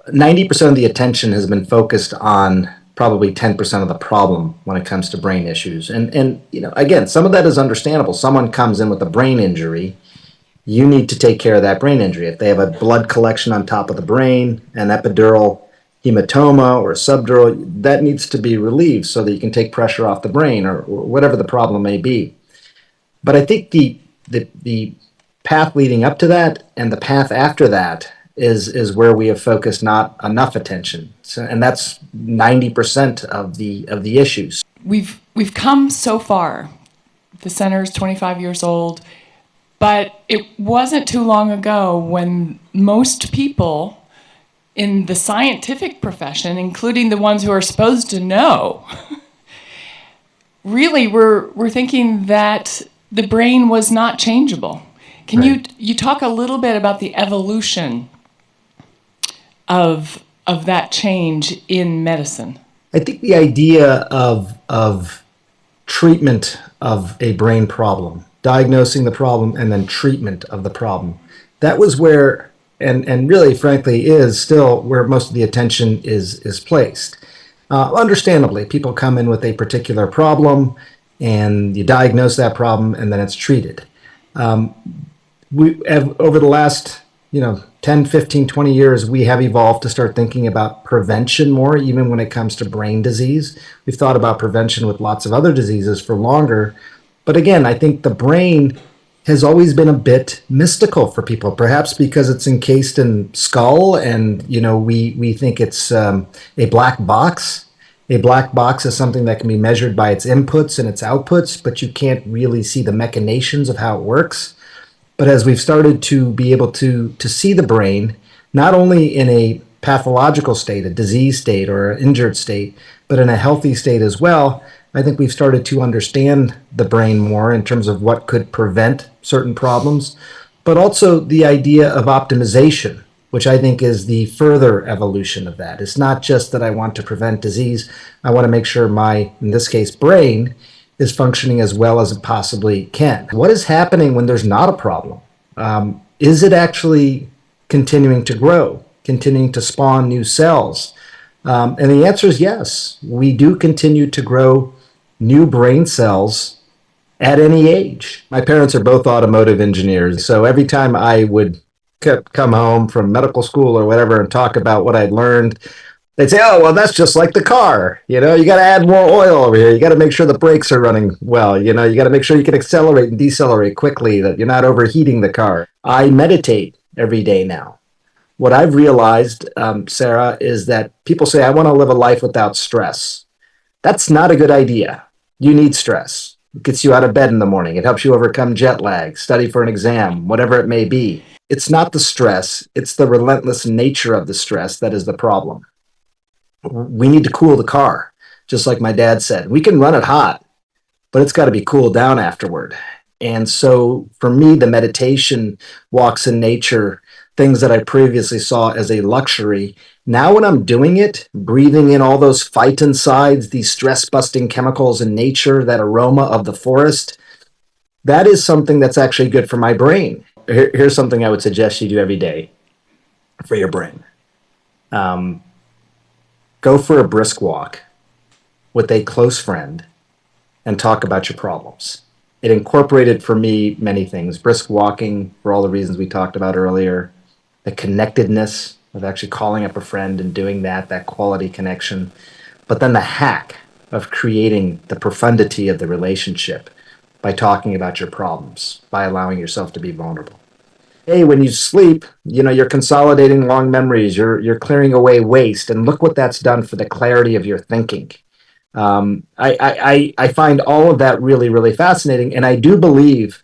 90% of the attention has been focused on probably 10% of the problem when it comes to brain issues. And again, some of that is understandable. Someone comes in with a brain injury, you need to take care of that brain injury. If they have a blood collection on top of the brain, an epidural hematoma or a subdural, that needs to be relieved so that you can take pressure off the brain or whatever the problem may be. But I think the path leading up to that and the path after that is where we have focused not enough attention. So, and that's 90% of the issues. We've come so far. The center is 25 years old, but it wasn't too long ago when most people in the scientific profession, including the ones who are supposed to know, really were thinking that the brain was not changeable. Can Right. you talk a little bit about the evolution of that change in medicine? I think the idea of treatment of a brain problem, diagnosing the problem and then treatment of the problem, that was where, and really frankly is still where most of the attention is placed. Understandably, people come in with a particular problem and you diagnose that problem and then it's treated. We have, over the last 10, 15, 20 years, we have evolved to start thinking about prevention more, even when it comes to brain disease. We've thought about prevention with lots of other diseases for longer. But again, I think the brain has always been a bit mystical for people, perhaps because it's encased in skull and we think it's a black box. A black box is something that can be measured by its inputs and its outputs, but you can't really see the machinations of how it works. But as we've started to be able to see the brain, not only in a pathological state, a disease state or an injured state, but in a healthy state as well, I think we've started to understand the brain more in terms of what could prevent certain problems, but also the idea of optimization, which I think is the further evolution of that. It's not just that I want to prevent disease. I want to make sure my, in this case, brain is functioning as well as it possibly can. What is happening when there's not a problem? Is it actually continuing to grow, continuing to spawn new cells? And the answer is yes. We do continue to grow new brain cells at any age. My parents are both automotive engineers, so every time I would come home from medical school or whatever and talk about what I'd learned, they'd say, "Oh, well, that's just like the car. You got to add more oil over here. You got to make sure the brakes are running well. You got to make sure you can accelerate and decelerate quickly, that you're not overheating the car." I meditate every day now. What I've realized, Sarah, is that people say, "I want to live a life without stress." That's not a good idea. You need stress. It gets you out of bed in the morning. It helps you overcome jet lag, study for an exam, whatever it may be. It's not the stress. It's the relentless nature of the stress that is the problem. We need to cool the car, just like my dad said. We can run it hot, but it's got to be cooled down afterward. And so for me, the meditation, walks in nature, things that I previously saw as a luxury, now when I'm doing it, breathing in all those phytoncides, these stress-busting chemicals in nature, that aroma of the forest, that is something that's actually good for my brain. Here's something I would suggest you do every day for your brain. Go for a brisk walk with a close friend and talk about your problems. It incorporated for me many things. Brisk walking, for all the reasons we talked about earlier, the connectedness of actually calling up a friend and doing that quality connection, but then the hack of creating the profundity of the relationship by talking about your problems, by allowing yourself to be vulnerable. Hey, when you sleep, you're consolidating long memories, you're clearing away waste, and look what that's done for the clarity of your thinking. I find all of that really, really fascinating, and I do believe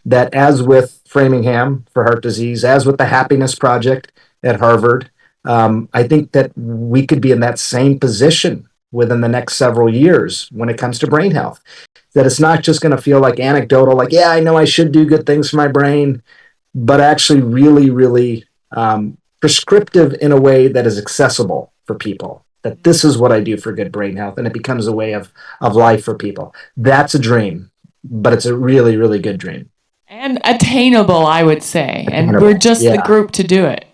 that, as with Framingham for heart disease, as with the Happiness Project at Harvard, I think that we could be in that same position within the next several years when it comes to brain health. That it's not just going to feel like anecdotal, like, yeah, I know I should do good things for my brain, but actually really, really prescriptive in a way that is accessible for people. That this is what I do for good brain health, and it becomes a way of life for people. That's a dream, but it's a really, really good dream. And attainable, I would say. And Attainable, we're just the yeah. group to do it.